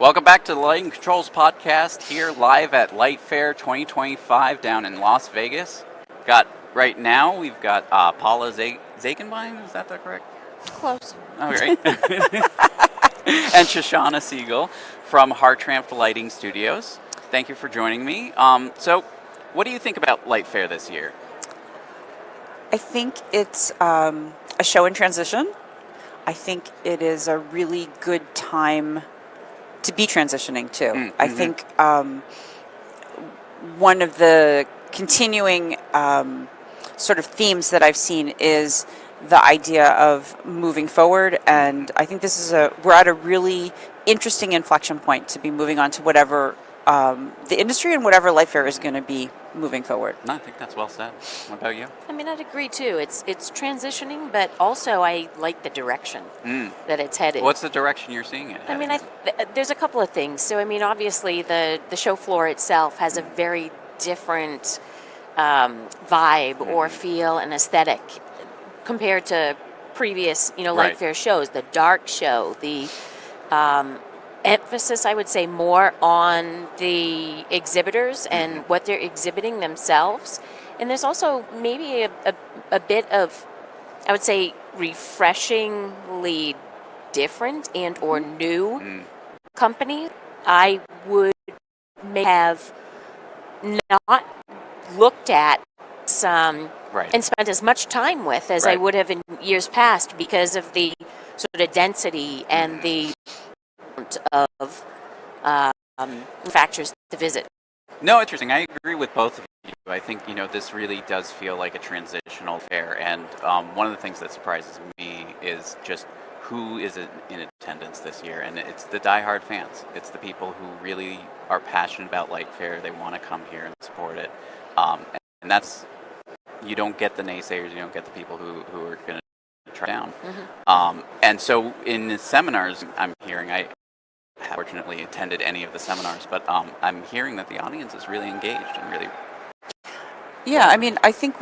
Welcome back to the Lighting Controls Podcast here live at LightFair 2025 down in Las Vegas. Right now we've got Paula Ziegenbein, is that correct? Close. All right. And Shoshanna Segal from Hartranft Lighting Studios. Thank you for joining me. So what do you think about LightFair this year? I think it's a show in transition. I think it is a really good time to be transitioning too. Mm-hmm. I think one of the continuing sort of themes that I've seen is the idea of moving forward, and I think we're at a really interesting inflection point to be moving on to whatever the industry and whatever LightFair is going to be moving forward. No, I think that's well said. What about you? I mean, I'd agree too. It's transitioning, but also I like the direction that it's headed. What's the direction you're seeing it? I mean, there's a couple of things. So, I mean, obviously the show floor itself has a very different vibe or feel and aesthetic compared to previous, Right. LightFair shows. The dark show, the emphasis, I would say, more on the exhibitors and what they're exhibiting themselves. And there's also maybe a bit of, I would say, refreshingly different and or new company. I would have not looked at some Right. and spent as much time with as I Right. would have in years past because of the sort of density and the of manufacturers to visit. No, interesting. I agree with both of you. I think, this really does feel like a transitional fair. And one of the things that surprises me is just who is in attendance this year. And it's the diehard fans. It's the people who really are passionate about LightFair. They want to come here and support it. And that's, you don't get the naysayers. You don't get the people who are going to try down. And so in the seminars I'm hearing, I haven't fortunately attended any of the seminars, but I'm hearing that the audience is really engaged and really. Yeah, I mean, I think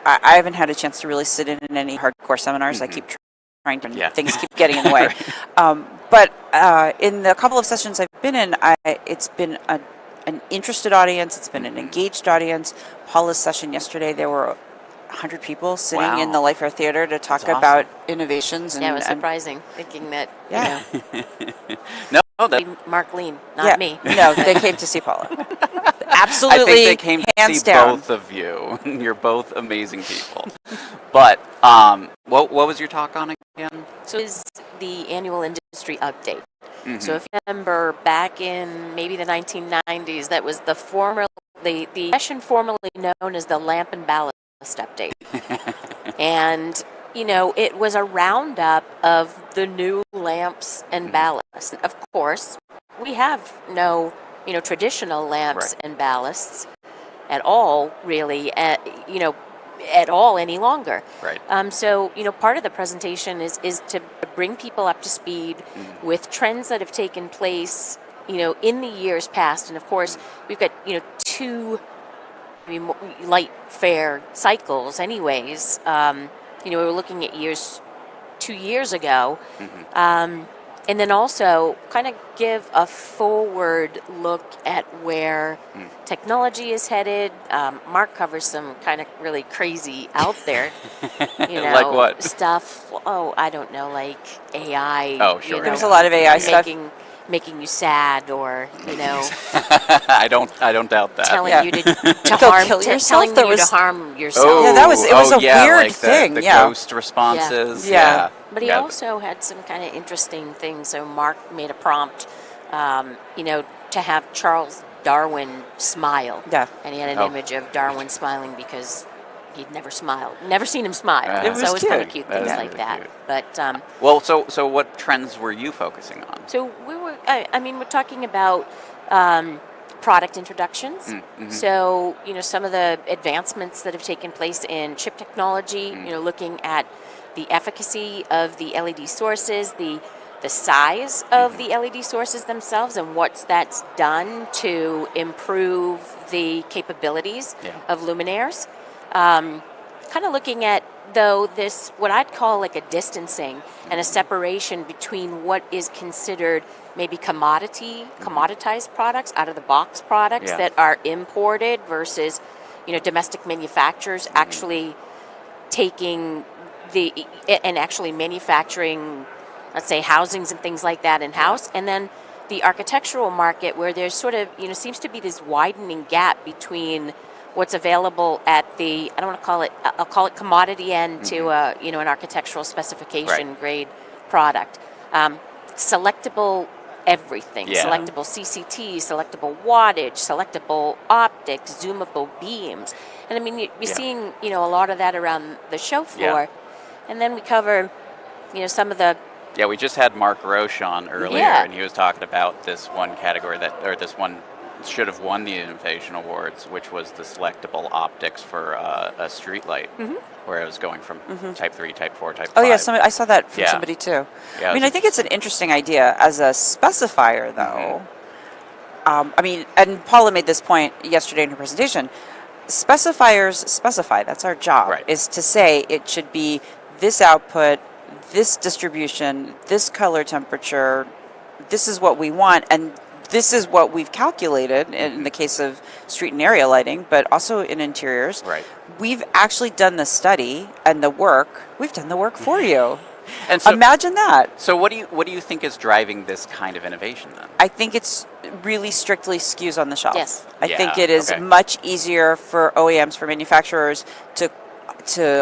I haven't had a chance to really sit in any hardcore seminars. I keep trying to, things keep getting in the way. But in the couple of sessions I've been in, it's been an interested audience. It's been an engaged audience. Paula's session yesterday, there were 100 people sitting in the LightFair Theater to talk about innovations. And, it was surprising, thinking that, No, that Mark Lean, not me. No, they came to see Paula. I Absolutely, think they came to hands see down. both of you. You're both amazing people. But what was your talk on again? So is the annual industry update. So if you remember back in maybe the 1990s, that was the session formerly known as the Lamp and Ballast update. And it was a roundup of the new lamps and ballasts. Of course, we have no, traditional lamps and ballasts at all, really, at all any longer. Right. So, part of the presentation is to bring people up to speed with trends that have taken place, in the years past. And of course, we've got, two LightFair cycles anyways. We were looking at 2 years ago, and then also kind of give a forward look at where technology is headed. Mark covers some kind of really crazy out there, Like what? stuff. Oh, I don't know, like AI. Oh, sure. There's a lot of AI stuff. Making you sad, or I don't doubt that. telling you to Go harm, kill yourself? telling That you was- to harm yourself. Yeah, it was a weird like thing, The yeah. ghost responses. Yeah. But he also had some kind of interesting things. So Mark made a prompt, to have Charles Darwin smile. Yeah. And he had an image of Darwin smiling because he'd never seen him smile. It was so it's kind of cute. cute, things That is like really that. cute. But Well, so what trends were you focusing on? so we're talking about product introductions. So, some of the advancements that have taken place in chip technology, looking at the efficacy of the LED sources, the size of the LED sources themselves, and what that's done to improve the capabilities of luminaires. Kind of looking at though, this, what I'd call like a distancing and a separation between what is considered maybe commoditized products, out of the box products that are imported versus, domestic manufacturers actually taking and actually manufacturing, let's say, housings and things like that in-house, and then the architectural market where there's sort of, seems to be this widening gap between what's available at the, I don't want to call it, I'll call it commodity end to, an architectural specification grade product. Selectable everything, selectable CCT, selectable wattage, selectable optics, zoomable beams. And I mean, you're seeing, a lot of that around the show floor. Yeah. And then we cover, some of the... Yeah, we just had Mark Roche on earlier, and he was talking about this one category this one should have won the Innovation Awards, which was the selectable optics for a street light, where it was going from type 3, type 4, type 5. Oh, yeah, I saw that from somebody too. Yeah, I mean, I think it's an interesting idea as a specifier, though. And Paula made this point yesterday in her presentation. Specifiers specify, that's our job, is to say it should be this output, this distribution, this color temperature, this is what we want, and this is what we've calculated in the case of street and area lighting, but also in interiors. Right. We've actually done the study and the work. We've done the work for you. And so, imagine that. So what do you think is driving this kind of innovation then? I think it's really strictly SKUs on the shelf. Yes. I think it is much easier for OEMs, for manufacturers to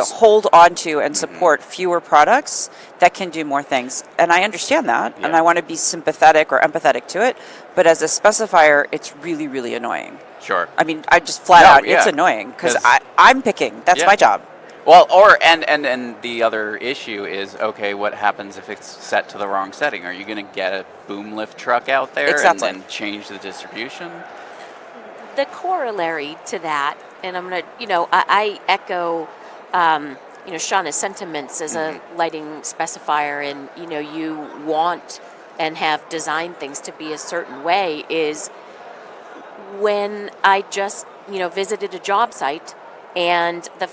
hold on to and support fewer products that can do more things. And I understand that, and I want to be sympathetic or empathetic to it, but as a specifier, it's really, really annoying. Sure. I mean, I just flat out, it's annoying, because I'm picking. That's my job. Well, and the other issue is, okay, what happens if it's set to the wrong setting? Are you going to get a boom lift truck out there and then change the distribution? The corollary to that, and I'm going to, I echo, Shauna's sentiments as a lighting specifier, and, you want and have designed things to be a certain way, is when I just, visited a job site and the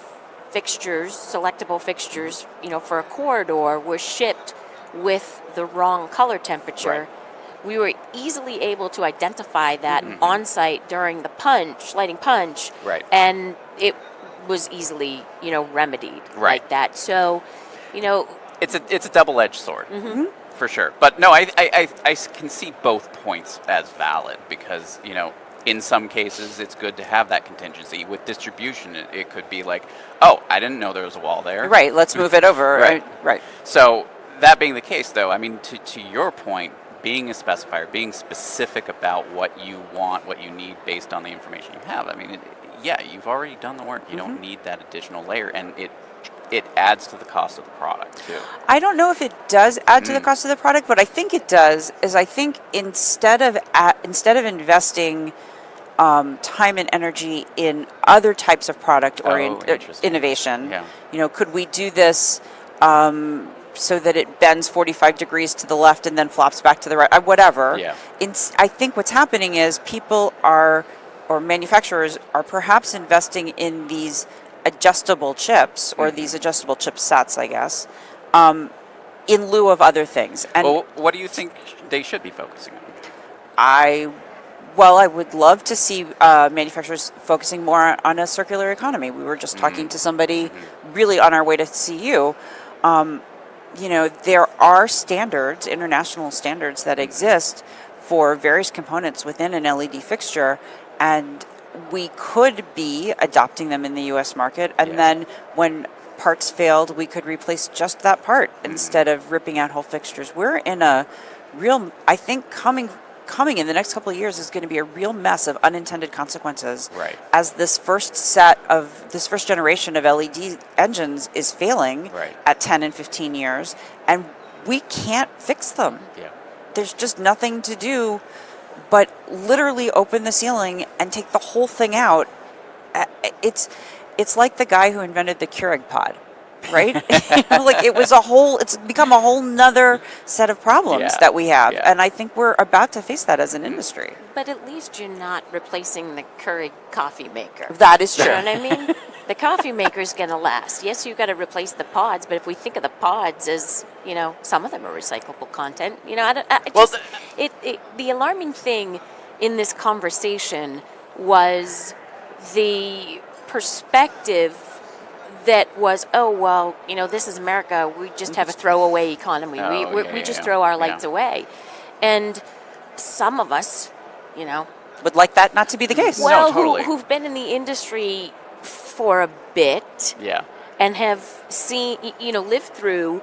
fixtures, selectable fixtures, for a corridor were shipped with the wrong color temperature. We were easily able to identify that on-site during the lighting punch, and it was easily, remedied like that. So, it's a double-edged sword, for sure. But no, I can see both points as valid because, in some cases, it's good to have that contingency. With distribution, it could be like, oh, I didn't know there was a wall there. Right, let's move it over. Right. So that being the case, though, I mean, to your point, being a specifier, being specific about what you want, what you need based on the information you have, I mean, you've already done the work. You don't need that additional layer, and it adds to the cost of the product, too. I don't know if it does add to the cost of the product. What I think it does is I think instead of investing time and energy in other types of product or innovation, could we do this so that it bends 45 degrees to the left and then flops back to the right, whatever. I think what's happening is manufacturers are perhaps investing in these adjustable chips or these adjustable chipsets, I guess, in lieu of other things. And what do you think they should be focusing on? I would love to see manufacturers focusing more on a circular economy. We were just talking to somebody really on our way to see you. There are standards, international standards that exist for various components within an LED fixture, and we could be adopting them in the U.S. market, and then when parts failed, we could replace just that part instead of ripping out whole fixtures. We're in a real, I think, coming in the next couple of years is going to be a real mess of unintended consequences as this first generation of LED engines is failing at 10 and 15 years, and we can't fix them. There's just nothing to do but literally open the ceiling and take the whole thing out. It's like the guy who invented the Keurig pod. right? Like it's become a whole nother set of problems that we have. Yeah. And I think we're about to face that as an industry. But at least you're not replacing the Keurig coffee maker. That is true. You know what I mean? The coffee maker is going to last. Yes, you've got to replace the pods, but if we think of the pods as, some of them are recyclable content. The alarming thing in this conversation was the perspective that was, this is America. We just have a throwaway economy. We just throw our lights away. And some of us, would like that not to be the case. Well, No, totally. who've been in the industry for a bit and have seen, lived through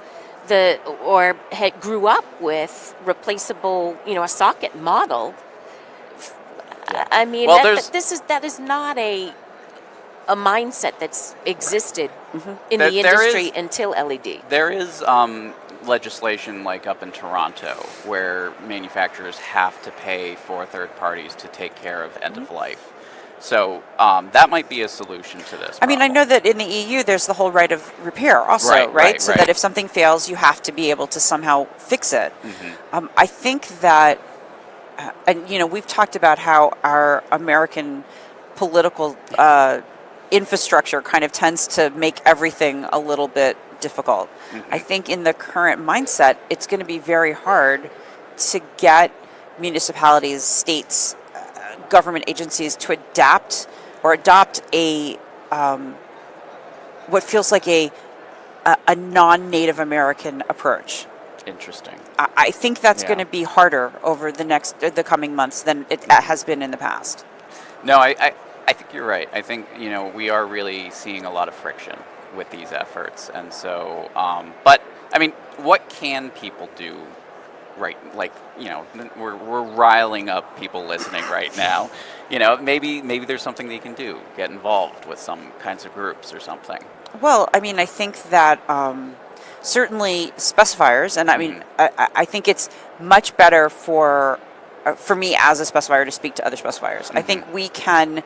grew up with replaceable, a socket model. Yeah. I mean, Well, that is not a mindset that's existed in There the industry until LED. There is legislation like up in Toronto where manufacturers have to pay for third parties to take care of end of life. So that might be a solution to this. I mean, I know that in the EU there's the whole right of repair also, right? So that if something fails, you have to be able to somehow fix it. I think that, and we've talked about how our American political infrastructure kind of tends to make everything a little bit difficult. I think in the current mindset, it's going to be very hard to get municipalities, states, government agencies to adapt or adopt a what feels like a non-Native American approach. Interesting. I think that's going to be harder over the coming months than it has been in the past. No, I think you're right. I think we are really seeing a lot of friction with these efforts, and so but I mean, what can people do? Right, like we're riling up people listening right now. Maybe there's something they can do. Get involved with some kinds of groups or something. Well, I mean, I think that certainly specifiers, and I mean, I think it's much better for me as a specifier to speak to other specifiers. I think we can,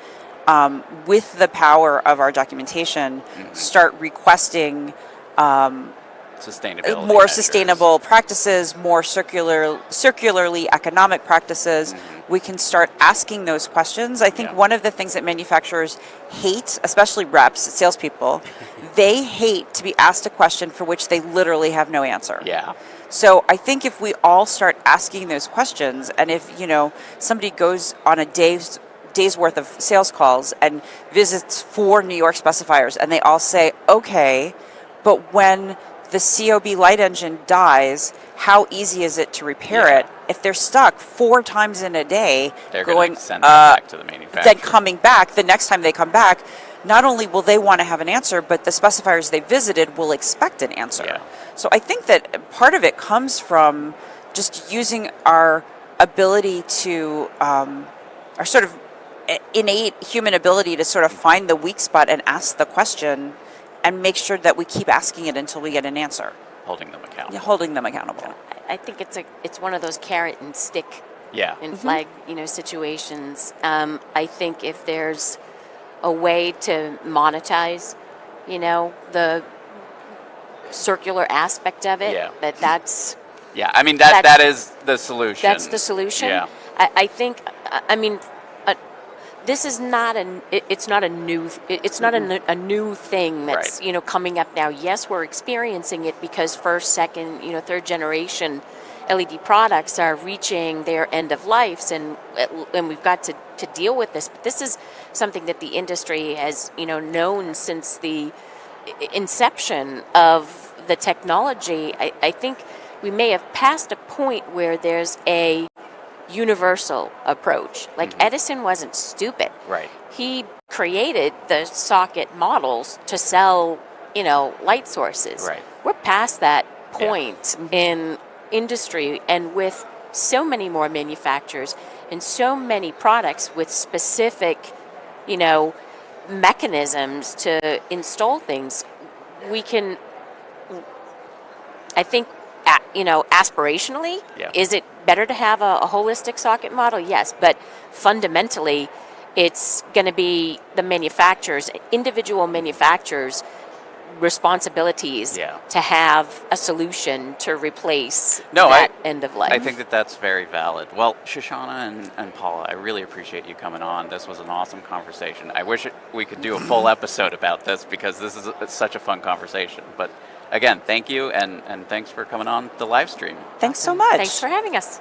with the power of our documentation, start requesting. Sustainability more measures. Sustainable practices, more circularly economic practices. We can start asking those questions. I think one of the things that manufacturers hate, especially reps, salespeople, they hate to be asked a question for which they literally have no answer. Yeah. So I think if we all start asking those questions, and if somebody goes on a day's worth of sales calls and visits 4 New York specifiers, and they all say, okay, but when the COB light engine dies, how easy is it to repair it? If they're stuck 4 times in a day, they're going to send that back to the manufacturer. Then coming back, the next time they come back, not only will they want to have an answer, but the specifiers they visited will expect an answer. Yeah. So I think that part of it comes from just using our ability to, our sort of innate human ability to sort of find the weak spot and ask the question and make sure that we keep asking it until we get an answer. Holding them accountable. Yeah, holding them accountable. I think it's one of those carrot and stick and Mm-hmm. flag situations. I think if there's a way to monetize the circular aspect of it, that's I mean that is the solution. That's the solution. Yeah. I think. I mean, this is not it's not a new thing that's coming up now. Yes, we're experiencing it because first, second, third generation LED products are reaching their end of lives, and we've got to deal with this. But this is something that the industry has known since the inception of the technology. I think we may have passed a point where there's a universal approach. Like Edison wasn't stupid. Right. He created the socket models to sell, light sources. Right. We're past that point in industry, and with so many more manufacturers and so many products with specific, mechanisms to install things, we can, I think, aspirationally, is it better to have a holistic socket model? Yes, but fundamentally, it's going to be the manufacturers, individual manufacturers, responsibilities Yeah. to have a solution to replace No, that end of life. I think that that's very valid. Well, Shoshana and Paula, I really appreciate you coming on. This was an awesome conversation. I wish we could do a full episode about this because this is such a fun conversation. But again, thank you, and thanks for coming on the live stream. Thanks so much. Thanks for having us.